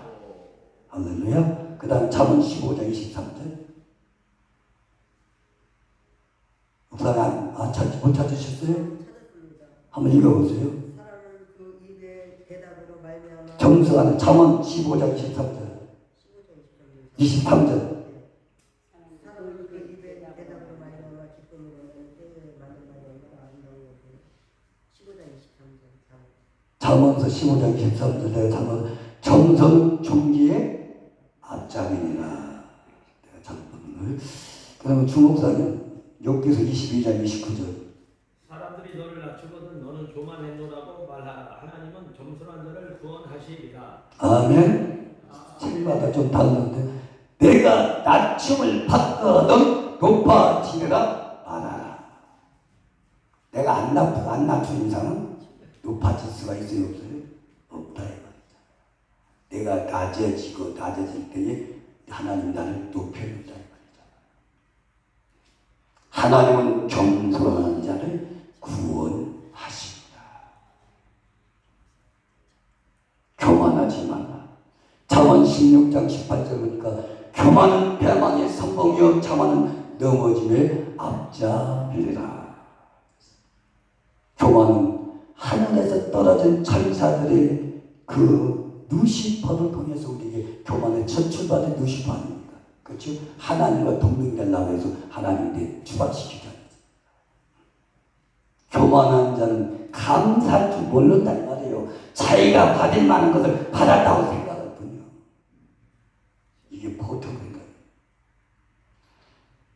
할렐루야. 그 다음 잠언 15장 23절 목사님 못 찾으셨어요? 찾았습니다. 한번 읽어보세요. 사람은 그 입의 대답으로 말미암아 정수하는 잠언 15장 23절 23절 사람은 그 입의 대답으로 말미암아 기쁨으로 얻는데 많은 말이 얼마나 아름다운 것을 15장 23절 잠언서 15장 23절 내가 잠언 정성 종기의 앞장이니라 내가 잠언을 그러면 주목사님 욥기서 22장 29절 사람들이 너를 낮추거든 너는 교만했노라고 말하라. 하나님은 겸손한 자를 구원하시리라. 아멘. 책마다 좀 다른데 내가 낮춤을 받거든 높아지리라 말하라. 내가 안 낮춘 이상은 높아질 수가 있어요 없어요? 없다 이 말이죠. 내가 낮아질 때에 하나님 나를 높여준다 이 말이죠. 하나님은 겸손한 자를 구원하십니다. 교만하지 말라. 잠언 16장 18절 보니까 교만은 배망의 성공이요 자만은 넘어짐의 앞잡이라. 교만은 하늘에서 떨어진 천사들의 그 루시퍼를 통해서 우리에게 교만의 첫 출발은 루시퍼 아닙니까? 그렇죠? 하나님과 동등되려고 해서 하나님께 추방시키지 않습니다. 교만한 자는 감사할 줄 모른다 이 말이에요. 자기가 받을 만한 것을 받았다고 생각할 뿐이요. 이게 보통 생각이에요.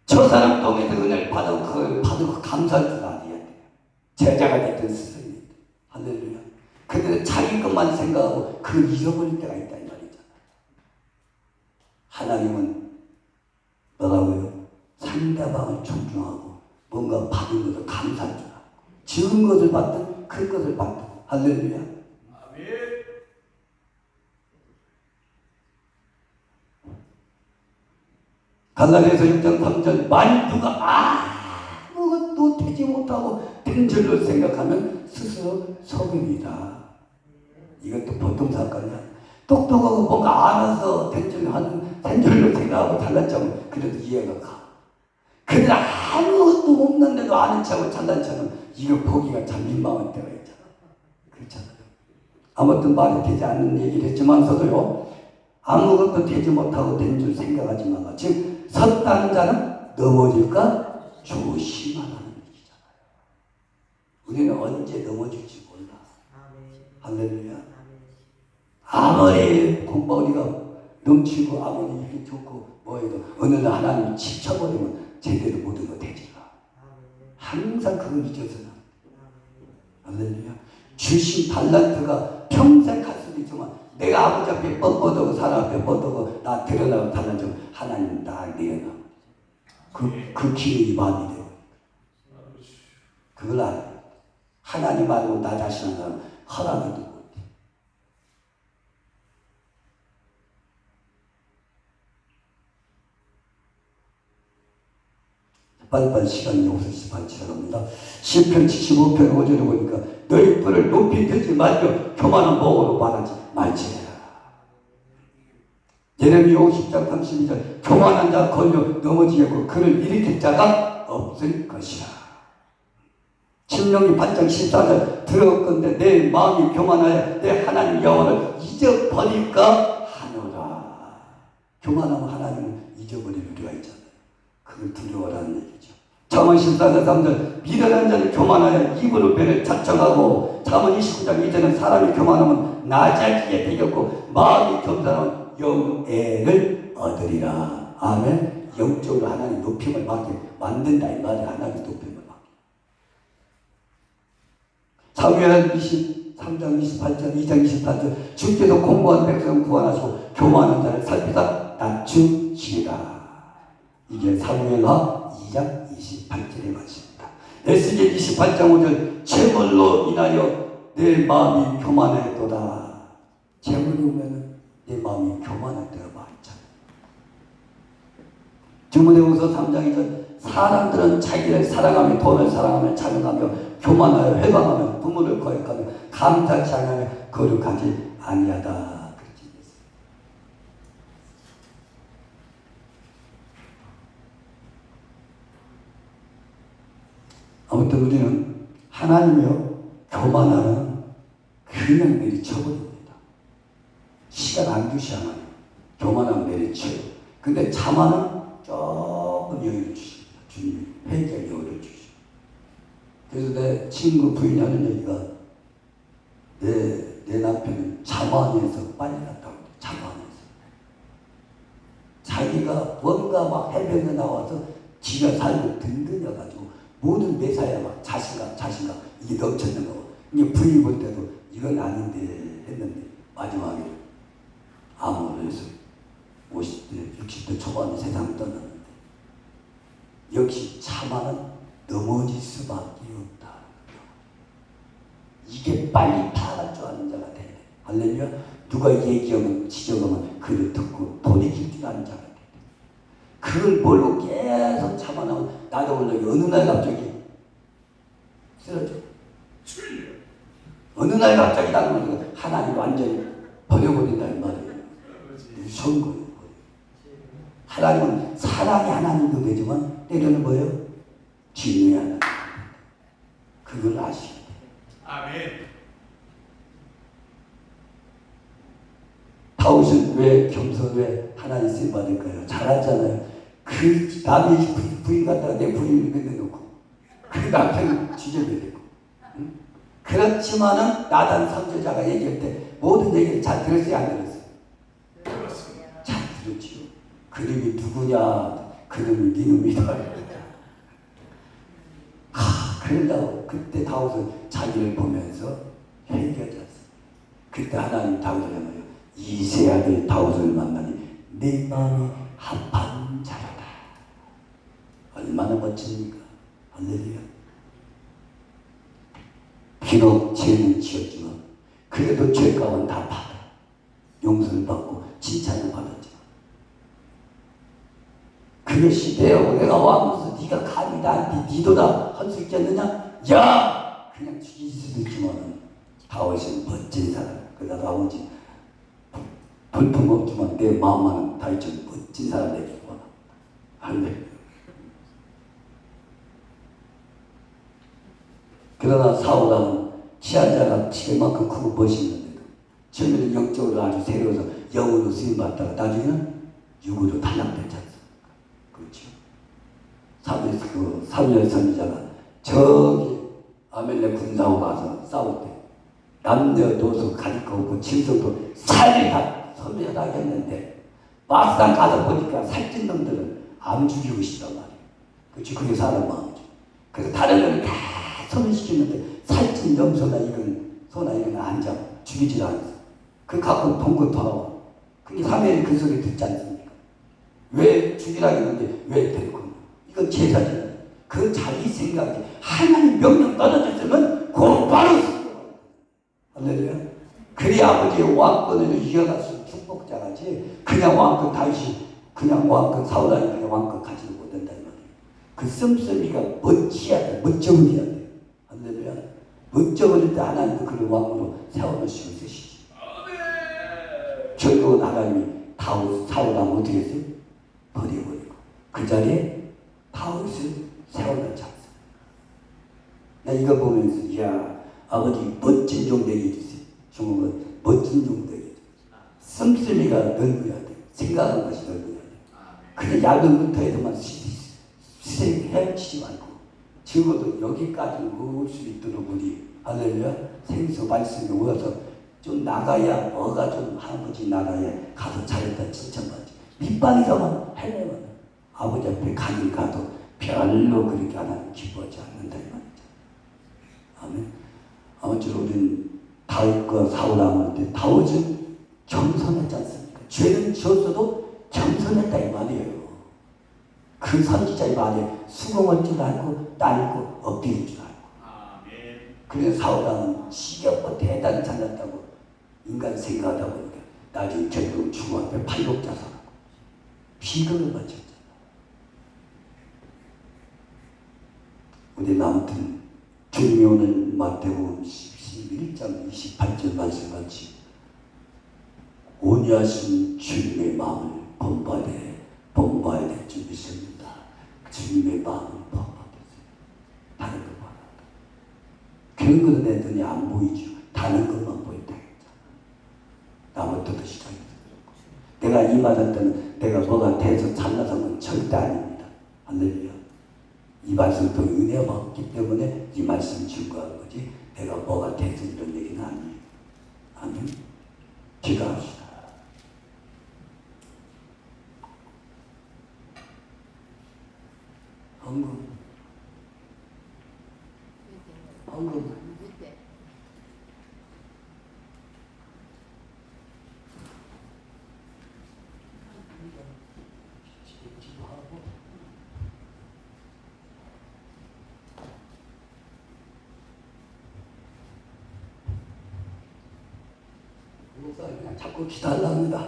저 사람 통해서 은혜를 받고 그걸 받고 감사할 줄 알아야 돼요. 제자가 됐든 스승이 됐든. 할렐루야. 근데 자기 것만 생각하고 그걸 잃어버릴 때가 있다 이 말이잖아. 하나님은 뭐라고요? 상대방을 존중하고 뭔가 받은 것을 감사할 줄 알고 적은 것을 받든 큰 것을 받든 할렐루야. 아멘. 갈라디아서 6장 3절 만두가 아무것도 되지 못하고 된 줄로 생각하면 스스로 속입니다. 이것도 보통 사건이야. 똑똑하고 뭔가 알아서 된 줄로 생각하고 잘났자면 그래도 이해가 가. 근데 아무것도 없는데도 아는 척하고 잘난 척은 이거 보기가 참 민망할 때가 있잖아. 그렇잖아요. 아무튼 말이 되지 않는 얘기를 했지만서도요, 아무것도 되지 못하고 된 줄 생각하지 마라. 즉 섰다는 자는 넘어질까 조심하라는 얘기잖아요. 우리는 언제 넘어질지 몰라. 할렐루야. 아무리 공부하기가 넘치고 아무리 이게 좋고 뭐해도 어느 날 하나님이 지쳐버리면 제대로 모든 거 되지가. 항상 그걸 잊어서는. 할렐루야. 주신 달란트가 평생 갈 수도 있지만 내가 아버지 앞에 뻔뻔하고 사람 앞에 뻔뻔하고 나 드러나고 달란트 하나님 나 내려놔. 그 기능이 마음이 돼요. 그걸 알아요. 하나님 말고 나 자신은 허락해도 못해. 빨리빨리 시간이 없어서 발치합니다. 시편 75편 5절에 보니까 너희 뿔을 높이 들지 말며 교만한 목으로 말하지 말지라. 예레미야 50장 32절 교만한 자 걸려 넘어지겠고 그를 일으킬 자가 없을 것이라. 신명기 8장 14절 들었건대 내 마음이 교만하여 내 하나님 여호와를 잊어버릴까 하노라. 교만하면 하나님을 잊어버릴 우리가 있잖아요. 그걸 두려워라는 얘기죠. 잠언 14장 3절 미련한 자는 교만하여 입으로 배를 자청하고 잠언 29장 2절은 사람이 교만하면 나자기에 되겠고 마음이 겸손하면 영애를 얻으리라. 아멘. 영적으로 하나님 높임을 받게 만든다 이 말이 하나님 높임을 받게. 사무엘 23장 28절 2장 28절 주께서 공고한 백성 구원하시고 교만한 자를 살피사 낮추시리라. 이게 사무엘하 2장 28절의 말씀입니다. 에스겔 28장 5절 재물로 인하여 내 마음이 교만했도다. 재물이 오면 내 마음이 교만할 때가 많잖아요. 디모데후서 3장 2절 사람들은 자기를 사랑하며 돈을 사랑하며 자랑하며 교만하여 회방하며 부모를 거역하며 감사치 않으며 거룩하지 아니하다. 아무튼 우리는 하나님이요 교만하는 그냥 내리쳐버립니다. 시간 안 주시 하나님 교만하면 내리쳐요. 근데 자만은 조금 여유를 주십니다. 주님이 회개할 여유를 주시고. 그래서 내 친구 부인이 하는 얘기가 내 남편은 자만해서 빨리 갔다고 해요. 자만해서 자기가 뭔가 막 해변에 나와서 지가 살고 든든해가지고 모든 매사에 막 자신감 이게 넘쳤는 거. 이게 부인 볼 때도 이건 아닌데 했는데 마지막에 암으로 해서 50대 60대 초반에 세상을 떠났는데 역시 자만은 넘어질 수밖에 없다. 이게 빨리 파갈 줄 아는 자가 돼. 할렐루야. 누가 얘기하면 지적하면 그를 듣고 돌이킬 줄 아는 자가 돼. 그걸 모르고 계속 참아나면 나도 몰라 어느 날 갑자기 쓰러져. 어느 날 갑자기 나도 모르고 하나님 완전히 버려버린다 이 말이에요. 무서운 거예요. 하나님은 사랑이 하나님도 되지만 때로는 뭐예요? 진리의 하나님. 그걸 아시게 돼요. 아멘. 다윗은 왜 겸손 왜 하나님 쓰임 받을까요? 잘하잖아요. 그 남의 부인 갖다가 내 부인을 내놓고 그 남편을 지져내고 응? 그렇지만은 나단 선지자가 얘기할 때 모든 얘기를 잘 들었어요 안 들었어요? 그렇습니다. 잘 들었지요. 그놈이 누구냐? 그놈이 네 놈이다. 그런다고 그때 다윗은 자기를 보면서 회개하셨어요. 그때 하나님 다윗을 말이요 이세 아들 다윗을 만나니 내 마음이 합한 자로다. 얼마나 멋집니까? 할렐루야. 비록 죄는 지었지만 그래도 죄값은 다 받아 용서를 받고 칭찬을 받았지만 그 그것이 되어 내가 와면서 네가 감히 나한테 니도다 할 수 있겠느냐? 야! 그냥 죽일 수도 있지만 다윗은 멋진 사람. 그러다 아버지 불품 없지만 내 마음만은 다윗은 멋진 사람 되겠구나. 할렐루야. 그러나 사울은 치안자가 지금만큼 크고 멋있는데도 처음에는 영적으로 아주 새로워서 영으로 쓰임받다가 나중에는 육으로 단합되지 않습니까? 그렇죠? 사무엘 선지자가 저기 아멜렉 군사하고 가서 싸울 때 남녀노소 가질 거 없고 짐승도 살리다 섬멸하겠는데 막상 가서 보니까 살찐 놈들은 안 죽이고 싶단 말이에요. 그렇지? 그게 사람 마음이죠. 그래서 다른 놈을 다 섬멸시키는데 살찐 염소나 이건 소나 이건 안 잡아 죽이질 않았어. 그 갖고 동거 돌아와. 그게 사무엘이 그 소리 듣지 않습니까? 왜 죽이라고 했는데 왜 데리고 이건 제사잖아요. 그 자기 생각이 하나님 명령 떨어졌으면 곧바로 할렐루야. 그리 아버지의 왕권을 이어갈 수 있는 축복자가지 그냥 왕권 다윗이 그냥 왕권 사울아니 그냥 왕권 가지고 못한다는 말이에요. 그 씀씀이가 멋지야 돼. 멋져버려야 돼. 할렐루야. 멋져버릴 때 하나님도 그를 왕으로 세워놓으시고 있으시지. 결국은 하나님이 사울아면 어떻게 했어요? 버려버리고 그 자리에 다윗을 세워놓지 않습니다. 나 이거 보면서 이야 아버지 멋진 종되게 해주세요. 중국은 멋진 종되게 해주세요. 씀씀이가 넓어야 돼. 생각하는 것이 넓어야 돼. 그래 얇은 부터에서만 헤엄치지 말고 적어도 여기까지 올 수 있도록 우리 할렐루야 생수 말씀이 오어서 좀 나가야 뭐가 좀 아버지 나라에 가서 잘했다 칭찬받지. 밑방에서만 하려면 아버지 앞에 가긴 가도 별로 그렇게 하나님 기뻐하지 않는다 이 말이죠. 아멘. 아무쪼록 우리는 다윗과 사울하는데 다윗은 겸손했지 않습니까? 죄는 지었어도 겸손했다 이 말이에요. 그 선지자의 말에 수긍할 줄 알고 따르고 엎드릴 줄 알고. 그래서 사울왕은 지겹고 대단히 잘났다고 인간 생각하다 보니까 나중에 결국 죽음 앞에 팔복자살하고 비극을 맞췄잖아. 우리는 아무튼 주님이 오늘 마태복음 11장 28절 말씀같이 온유하신 주님의 마음을 본받아야 될 줄 믿습니다. 주님의 마음을 본받으세요. 다른 거 봐. 그런 거는 내 눈에 안 보이죠. 다른 것만 보인다 했잖아. 나부터도 시작했어. 내가 이 말할 때는 내가 뭐가 돼서 잘나서는 절대 아닙니다. 할렐루야. 이 말씀도 은혜가 없기 때문에 이 말씀 증거한 거지 내가 뭐가 돼서 이런 얘기는 아니에요. 아멘. 기도합시다. 헌금 그냥 자꾸 기도하랍니다.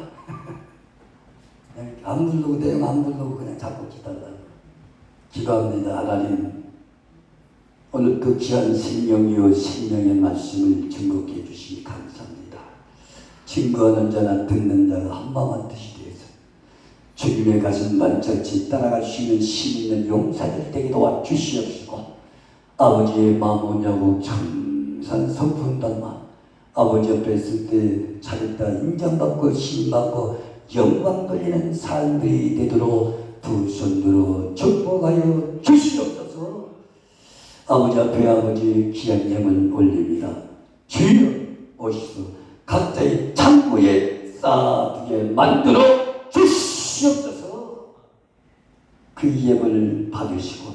안 부르고 내용 안 부르고 그냥 자꾸 기도하라고. 기도합니다. 하나님 오늘 그 귀한 생명이요 생명의 말씀을 증거케 해주시니 감사합니다. 증거하는 자나 듣는 자가 한마음한 뜻이 되어서 주님의 가슴 만천치 따라갈 수 있는 힘 있는 용사들 되게 도와주시옵시고 아버지의 마음 오냐고 참선 성품단마 아버지 옆에 있을 때 잘했다 인정받고 신받고 영광 돌리는 삶들이 되도록 두 손으로 축복하여 주시옵소서. 아버지 앞에 아버지 귀한 예물 올립니다. 주여 오시소 각자의 창고에 쌓아두게 만들어 주시옵소서. 그 예물을 받으시고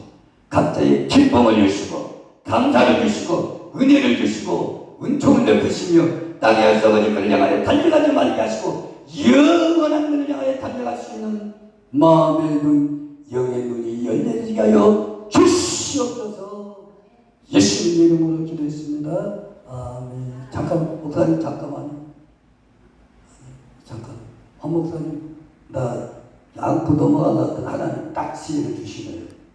각자의 기쁨을 주시고 감사를 주시고 은혜를 주시고 은총을 베푸시며 땅의 썩어진 향하여 달려가지 말게 하시고 영원한 눈을 향하여 달려갈 수 있는 마음의 눈, 영의 눈이 열려지게 하여 주시옵소서. 예수님 이름으로 기도했습니다. 아멘. 잠깐 목사님 잠깐만요. 잠깐. 한 목사님 나 양푸도모가 넣던 하나님 딱 시인해 주시네요.